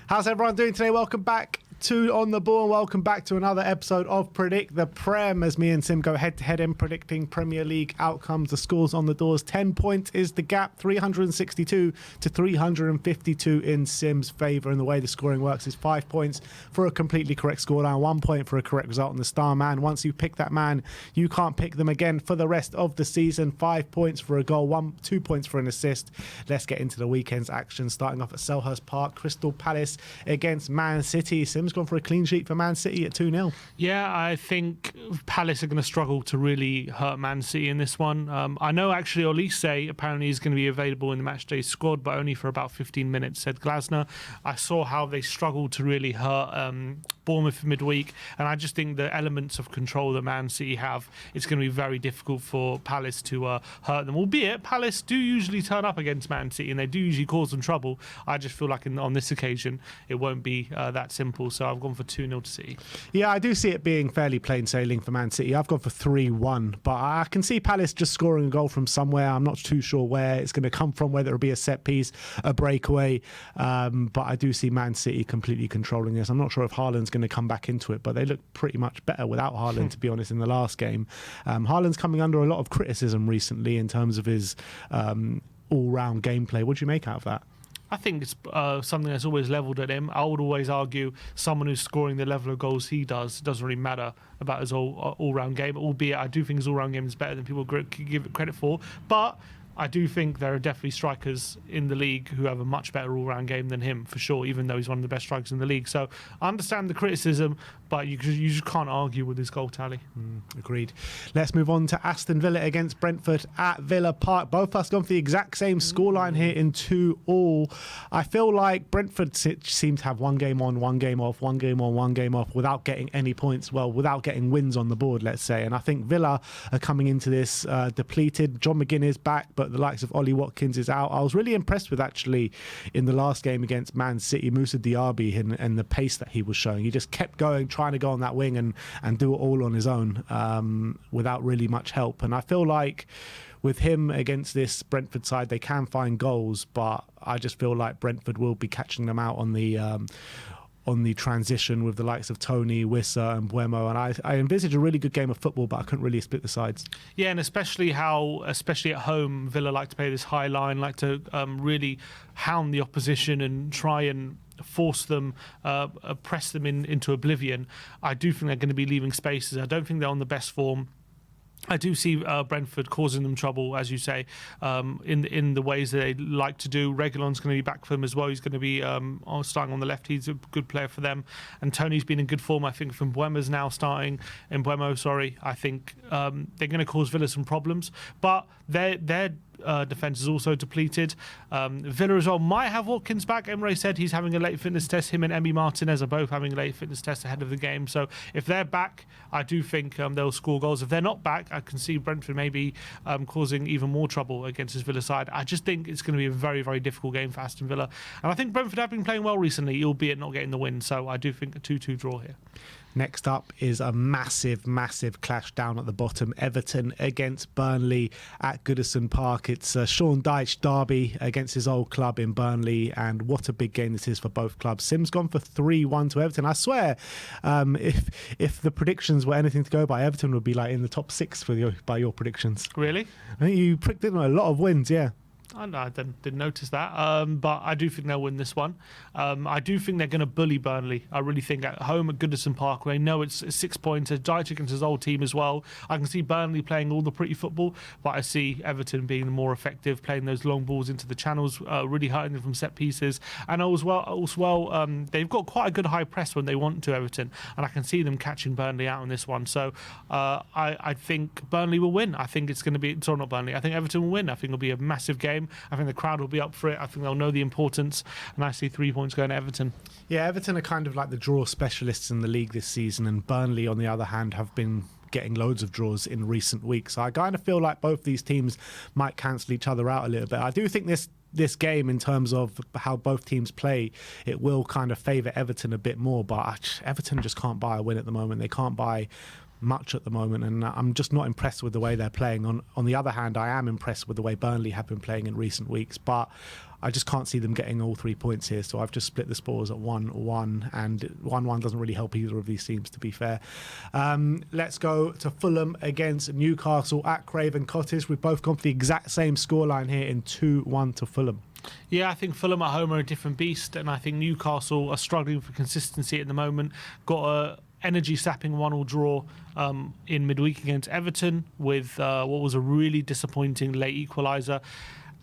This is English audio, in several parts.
How's everyone doing today? Welcome back to On The Ball and welcome back to another episode of Predict the Prem, as me and Sim go head-to-head in predicting Premier League outcomes. The scores on the doors, 10 points is the gap, 362 to 352 in Sim's favour. And the way the scoring works is 5 points for a completely correct scoreline, 1 point for a correct result on the star man. Once you pick that man, you can't pick them again for the rest of the season. 5 points for a goal, 2 points for an assist. Let's get into the weekend's action, starting off at Selhurst Park. Crystal Palace against Man City. Sim's gone for a clean sheet for Man City at 2-0. Yeah, I think Palace are going to struggle to really hurt Man City in this one. I know actually Olise apparently is going to be available in the matchday squad, but only for about 15 minutes, said Glasner. I saw how they struggled to really hurt Bournemouth midweek, and I just think the elements of control that Man City have, it's going to be very difficult for Palace to hurt them. Albeit, Palace do usually turn up against Man City, and they do usually cause them trouble. I just feel like on this occasion, it won't be that simple. So I've gone for 2-0 to City. Yeah, I do see it being fairly plain sailing for Man City. I've gone for 3-1, but I can see Palace just scoring a goal from somewhere. I'm not too sure where it's going to come from, whether it'll be a set piece, a breakaway, but I do see Man City completely controlling this. I'm not sure if Haaland's going to come back into it, but they look pretty much better without Haaland, to be honest, in the last game. Haaland's coming under a lot of criticism recently in terms of his all-round gameplay. What do you make out of that? I think it's something that's always levelled at him. I would always argue someone who's scoring the level of goals he does, it doesn't really matter about his all-round game, albeit I do think his all-round game is better than people give it credit for. But I do think there are definitely strikers in the league who have a much better all-round game than him, for sure, even though he's one of the best strikers in the league. So I understand the criticism, but you just can't argue with his goal tally. Agreed. Let's move on to Aston Villa against Brentford at Villa Park. Both of us gone for the exact same scoreline here in 2-2. I feel like Brentford seem to have one game on, one game off, one game on, one game off, without getting any points, without getting wins on the board, let's say. And I think Villa are coming into this depleted. John McGinn is back, but the likes of Ollie Watkins is out. I was really impressed with, actually, in the last game against Man City, Moussa Diaby and the pace that he was showing. He just kept going, trying to go on that wing and do it all on his own without really much help. And I feel like with him against this Brentford side, they can find goals, but I just feel like Brentford will be catching them out on the transition with the likes of Tony, Wissa and Buemo. And I envisage a really good game of football, but I couldn't really split the sides. Yeah, and especially at home, Villa like to play this high line, like to really hound the opposition and try and force them, press them into oblivion. I do think they're going to be leaving spaces. I don't think they're on the best form. I do see Brentford causing them trouble, as you say, in the ways that they like to do. Reguilon's going to be back for them as well. He's going to be starting on the left. He's a good player for them. And Tony's been in good form, I think, from Buemo's now starting. I think they're going to cause Villa some problems. But their defence is also depleted. Villa as well might have Watkins back. Emre said he's having a late fitness test. Him and Emi Martinez are both having a late fitness test ahead of the game. So if they're back, I do think they'll score goals. If they're not back, I can see Brentford maybe causing even more trouble against this Villa side. I just think it's going to be a very, very difficult game for Aston Villa. And I think Brentford have been playing well recently, albeit not getting the win. So I do think a 2-2 draw here. Next up is a massive, massive clash down at the bottom. Everton against Burnley at Goodison Park. It's a Sean Dyche derby against his old club in Burnley, and what a big game this is for both clubs. Sim's gone for 3-1 to Everton. I swear, if the predictions were anything to go by, Everton would be like in the top 6 by your predictions. Really? I think you predicted a lot of wins, yeah. I didn't notice that, but I do think they'll win this one. I do think they're going to bully Burnley. I really think at home at Goodison Park, they know it's 6 points. Dyche against his old team as well. I can see Burnley playing all the pretty football, but I see Everton being the more effective, playing those long balls into the channels, really hurting them from set pieces. And as well, they've got quite a good high press when they want to, Everton, and I can see them catching Burnley out on this one. So I think Burnley will win. I think it's going to be, sorry, not Burnley. I think Everton will win. I think it'll be a massive game. I think the crowd will be up for it. I think they'll know the importance, and I see 3 points going to Everton. Yeah, Everton are kind of like the draw specialists in the league this season, and Burnley, on the other hand, have been getting loads of draws in recent weeks. So I kind of feel like both these teams might cancel each other out a little bit. I do think this game, in terms of how both teams play, it will kind of favour Everton a bit more, but Everton just can't buy a win at the moment. They can't buy much at the moment, and I'm just not impressed with the way they're playing. On the other hand, I am impressed with the way Burnley have been playing in recent weeks, but I just can't see them getting all 3 points here. So I've just split the scores at 1-1, and 1-1 doesn't really help either of these teams, to be fair. Let's go to Fulham against Newcastle at Craven Cottage. We've both gone for the exact same scoreline here in 2-1 to Fulham. Yeah, I think Fulham at home are a different beast, and I think Newcastle are struggling for consistency at the moment. Got a energy-sapping 1-1 draw in midweek against Everton with what was a really disappointing late equaliser.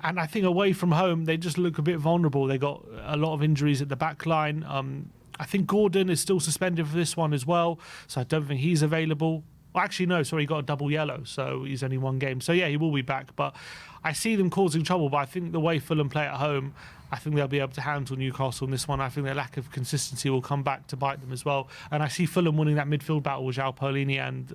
And I think away from home, they just look a bit vulnerable. They got a lot of injuries at the back line. I think Gordon is still suspended for this one as well, so I don't think he's available. Well, actually, no, sorry, he got a double yellow, so he's only one game. So, yeah, he will be back. But I see them causing trouble, but I think the way Fulham play at home, I think they'll be able to handle Newcastle in this one. I think their lack of consistency will come back to bite them as well. And I see Fulham winning that midfield battle with João Paulini and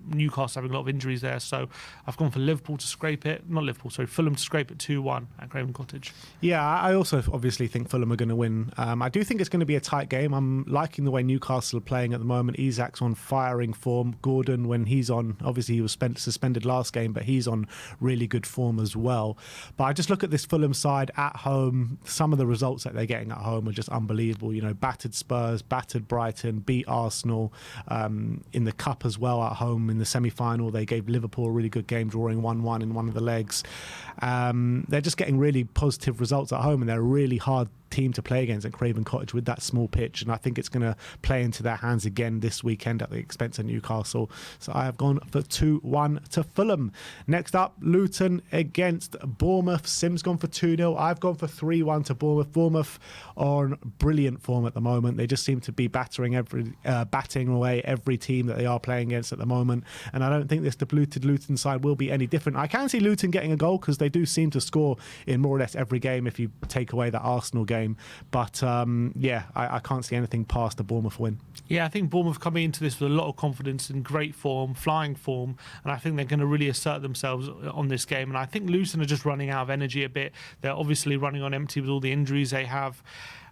Newcastle having a lot of injuries there. So I've gone for Liverpool to scrape it. Not Liverpool, sorry, Fulham to scrape it 2-1 at Craven Cottage. Yeah, I also obviously think Fulham are going to win. I do think it's going to be a tight game. I'm liking the way Newcastle are playing at the moment. Isak's on firing form. Gordon, when he's on, obviously he was suspended last game, but he's on really good form as well. But I just look at this Fulham side at home. Some of the results that they're getting at home are just unbelievable. You know, battered Spurs, battered Brighton, beat Arsenal in the cup as well at home in the semi-final. They gave Liverpool a really good game, drawing 1-1 in one of the legs. They're just getting really positive results at home, and they're a really hard team to play against at Craven Cottage with that small pitch, and I think it's going to play into their hands again this weekend at the expense of Newcastle. So I have gone for 2-1 to Fulham. Next up, Luton against Bournemouth. Sim's gone for 2-0. I've gone for 3-1 to Bournemouth. Bournemouth are on brilliant form at the moment. They just seem to be batting away every team that they are playing against at the moment, and I don't think this depleted Luton side will be any different. I can see Luton getting a goal because they do seem to score in more or less every game if you take away that Arsenal game. But I can't see anything past the Bournemouth win. Yeah, I think Bournemouth coming into this with a lot of confidence and great form, flying form, and I think they're going to really assert themselves on this game. And I think Luton are just running out of energy a bit. They're obviously running on empty with all the injuries they have.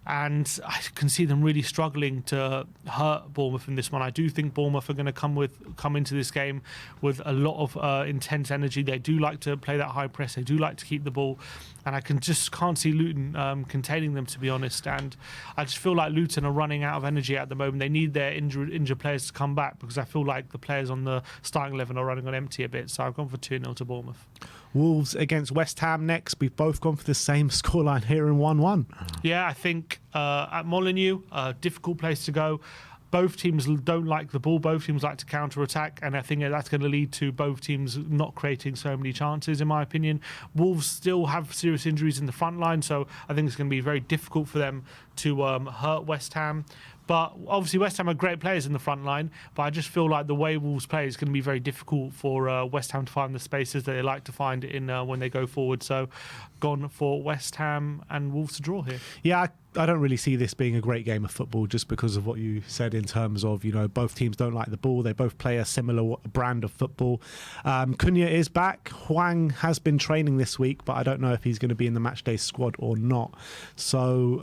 And I can see them really struggling to hurt Bournemouth in this one. I do think Bournemouth are going to come into this game with a lot of intense energy. They do like to play that high press. They do like to keep the ball. And I can't see Luton containing them, to be honest. And I just feel like Luton are running out of energy at the moment. They need their injured players to come back, because I feel like the players on the starting 11 are running on empty a bit. So I've gone for 2-0 to Bournemouth. Wolves against West Ham next. We've both gone for the same scoreline here in 1-1. Yeah, I think at Molineux, a difficult place to go. Both teams don't like the ball. Both teams like to counter-attack, and I think that's going to lead to both teams not creating so many chances, in my opinion. Wolves still have serious injuries in the front line, so I think it's going to be very difficult for them to hurt West Ham. But obviously West Ham are great players in the front line, but I just feel like the way Wolves play is going to be very difficult for West Ham to find the spaces that they like to find in when they go forward. So gone for West Ham and Wolves to draw here. Yeah, I don't really see this being a great game of football, just because of what you said in terms of, you know, both teams don't like the ball. They both play a similar brand of football. Cunha is back. Hwang has been training this week, but I don't know if he's going to be in the matchday squad or not. So,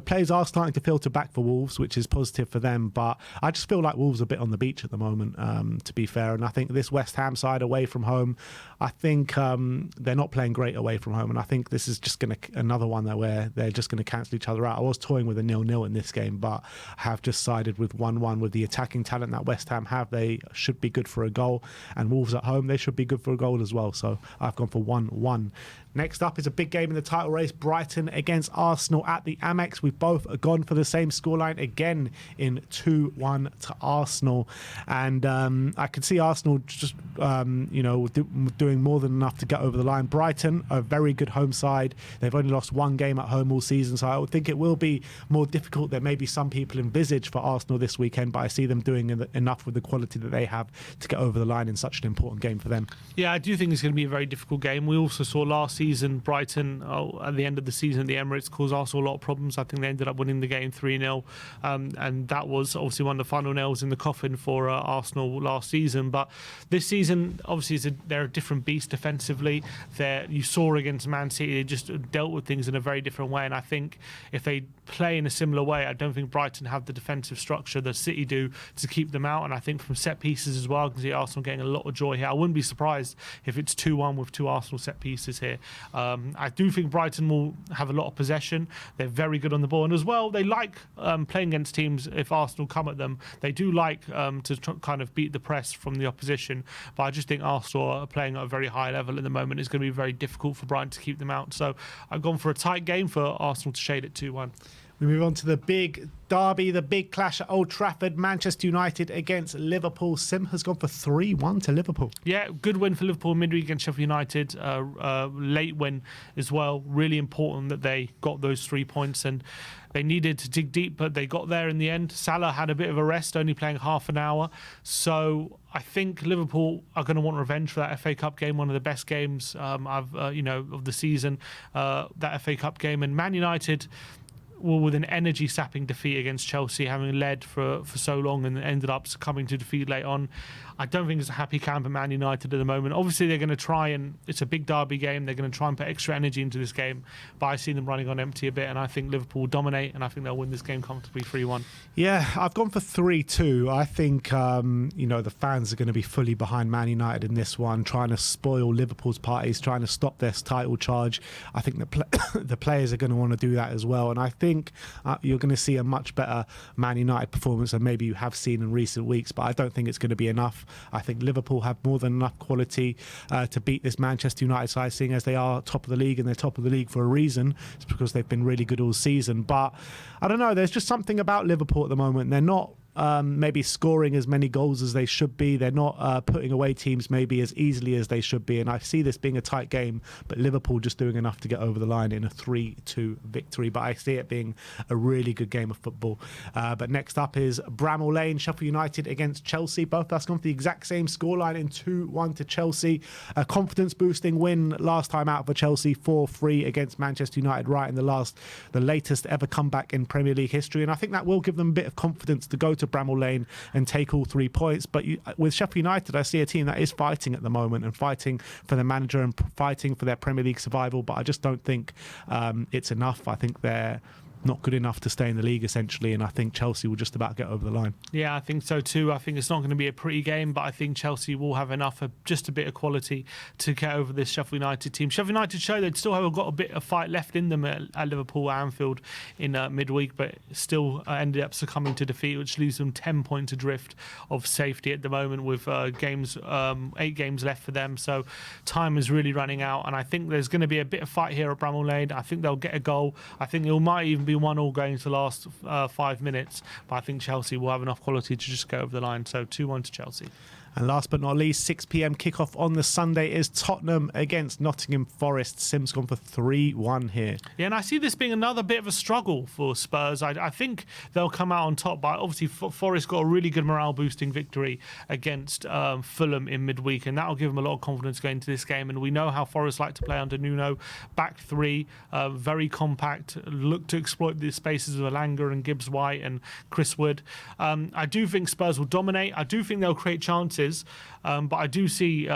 players are starting to filter back for Wolves, which is positive for them. But I just feel like Wolves are a bit on the beach at the moment, to be fair. And I think this West Ham side away from home, I think they're not playing great away from home. And I think this is just another one where they're just going to cancel each other out. I was toying with a 0-0 in this game, but I have just sided with 1-1 with the attacking talent that West Ham have. They should be good for a goal, and Wolves at home, they should be good for a goal as well. So I've gone for 1-1. Next up is a big game in the title race, Brighton against Arsenal at the Amex. We've both gone for the same scoreline again in 2-1 to Arsenal. And I could see Arsenal just, doing more than enough to get over the line. Brighton, a very good home side. They've only lost one game at home all season, so I would think it will be more difficult than maybe some people envisage for Arsenal this weekend, but I see them doing enough with the quality that they have to get over the line in such an important game for them. Yeah, I do think it's going to be a very difficult game. We also saw last season Brighton at the end of the season at the Emirates caused Arsenal a lot of problems. I think they ended up winning the game 3-0, and that was obviously one of the final nails in the coffin for Arsenal last season. But this season, obviously, they're a different beast defensively. You saw against Man City, they just dealt with things in a very different way, and I think if they play in a similar way, I don't think Brighton have the defensive structure that City do to keep them out. And I think from set pieces as well, I can see Arsenal getting a lot of joy here. I wouldn't be surprised if it's 2-1 with two Arsenal set pieces here. I do think Brighton will have a lot of possession. They're very good on the ball, and as well, they like playing against teams. If Arsenal come at them, they do like to kind of beat the press from the opposition. But I just think Arsenal are playing at a very high level at the moment. It's going to be very difficult for Brighton to keep them out. So I've gone for a tight game for Arsenal to shade it 2-1. We move on to the big derby, the big clash at Old Trafford, Manchester United against Liverpool. Sim has gone for 3-1 to Liverpool. Yeah, good win for Liverpool midweek against Sheffield United. Late win as well. Really important that they got those 3 points, and they needed to dig deep, but they got there in the end. Salah had a bit of a rest, only playing half an hour. So I think Liverpool are going to want revenge for that FA Cup game, one of the best games of the season, that FA Cup game. And Man United, well, with an energy-sapping defeat against Chelsea, having led for so long and ended up succumbing to defeat late on. I don't think it's a happy camp at Man United at the moment. Obviously, they're going to try, and it's a big derby game. They're going to try and put extra energy into this game. But I see them running on empty a bit, and I think Liverpool will dominate, and I think they'll win this game comfortably 3-1. Yeah, I've gone for 3-2. I think, the fans are going to be fully behind Man United in this one, trying to spoil Liverpool's parties, trying to stop their title charge. I think the players are going to want to do that as well. And I think you're going to see a much better Man United performance than maybe you have seen in recent weeks. But I don't think it's going to be enough. I think Liverpool have more than enough quality to beat this Manchester United side, seeing as they are top of the league, and they're top of the league for a reason. It's because they've been really good all season. But I don't know, there's just something about Liverpool at the moment. They're not maybe scoring as many goals as they should be. They're not putting away teams maybe as easily as they should be. And I see this being a tight game, but Liverpool just doing enough to get over the line in a 3-2 victory. But I see it being a really good game of football. But next up is Bramall Lane, Sheffield United against Chelsea. Both of us gone for the exact same scoreline in 2-1 to Chelsea. A confidence-boosting win last time out for Chelsea, 4-3 against Manchester United, right in the latest ever comeback in Premier League history. And I think that will give them a bit of confidence to go to Bramall Lane and take all 3 points. But with Sheffield United, I see a team that is fighting at the moment and fighting for the manager and fighting for their Premier League survival. But I just don't think it's enough. I think they're not good enough to stay in the league, essentially, and I think Chelsea will just about get over the line. Yeah, I think so too. I think it's not going to be a pretty game, but I think Chelsea will have enough of just a bit of quality to get over this Sheffield United team. Sheffield United show they'd still have got a bit of fight left in them at Liverpool, Anfield in midweek, but still ended up succumbing to defeat, which leaves them 10 points adrift of safety at the moment, with 8 games left for them. So time is really running out, and I think there's going to be a bit of fight here at Bramall Lane. I think they'll get a goal. I think it might even be 1-1 going to the last 5 minutes, but I think Chelsea will have enough quality to just go over the line. So 2-1 to Chelsea. And last but not least, 6 p.m. kickoff on the Sunday is Tottenham against Nottingham Forest. Sim's gone for 3-1 here. Yeah, and I see this being another bit of a struggle for Spurs. I think they'll come out on top, but obviously Forest got a really good morale-boosting victory against Fulham in midweek, and that'll give them a lot of confidence going into this game. And we know how Forest like to play under Nuno. Back 3, very compact, look to exploit the spaces of Alanga and Gibbs-White and Chris Wood. I do think Spurs will dominate. I do think they'll create chances. But I do see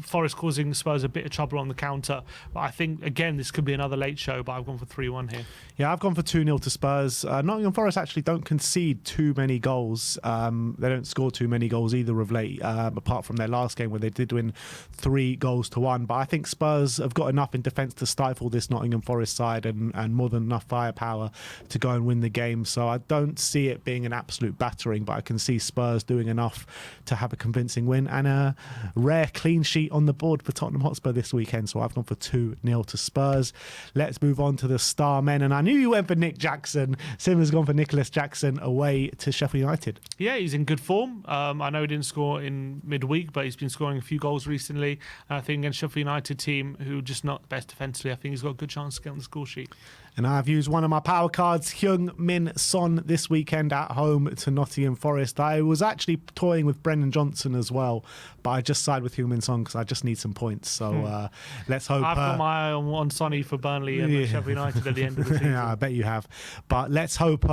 Forest causing Spurs a bit of trouble on the counter. But I think, again, this could be another late show, but I've gone for 3-1 here. Yeah, I've gone for 2-0 to Spurs. Nottingham Forest actually don't concede too many goals. They don't score too many goals either of late, apart from their last game where they did win 3-1. But I think Spurs have got enough in defence to stifle this Nottingham Forest side and more than enough firepower to go and win the game. So I don't see it being an absolute battering, but I can see Spurs doing enough to have a convincing win and a rare clean sheet on the board for Tottenham Hotspur this weekend. So I've gone for 2-0 to Spurs. Let's move on to the star men, and I knew you went for Nick Jackson. Sim has gone for Nicholas Jackson away to Sheffield United. Yeah, he's in good form. I know he didn't score in midweek, but he's been scoring a few goals recently. And I think against Sheffield United team, who are just not the best defensively, I think he's got a good chance to get on the score sheet. And I've used one of my power cards, Heung-min Son, this weekend at home to Nottingham Forest. I was actually toying with Brendan Johnson as well, but I just sided with Heung-min Son because I just need some points. So let's hope. I've got my eye on Sonny for Burnley and Sheffield United at the end of the season. Yeah, I bet you have. But let's hope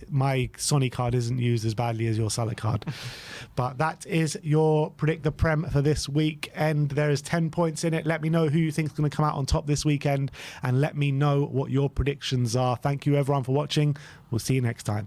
my Sonny card isn't used as badly as your Salah card. But that is your Predict the Prem for this week, and there is 10 points in it. Let me know who you think is going to come out on top this weekend, and let me know what your predictions are. Thank you everyone for watching. We'll see you next time.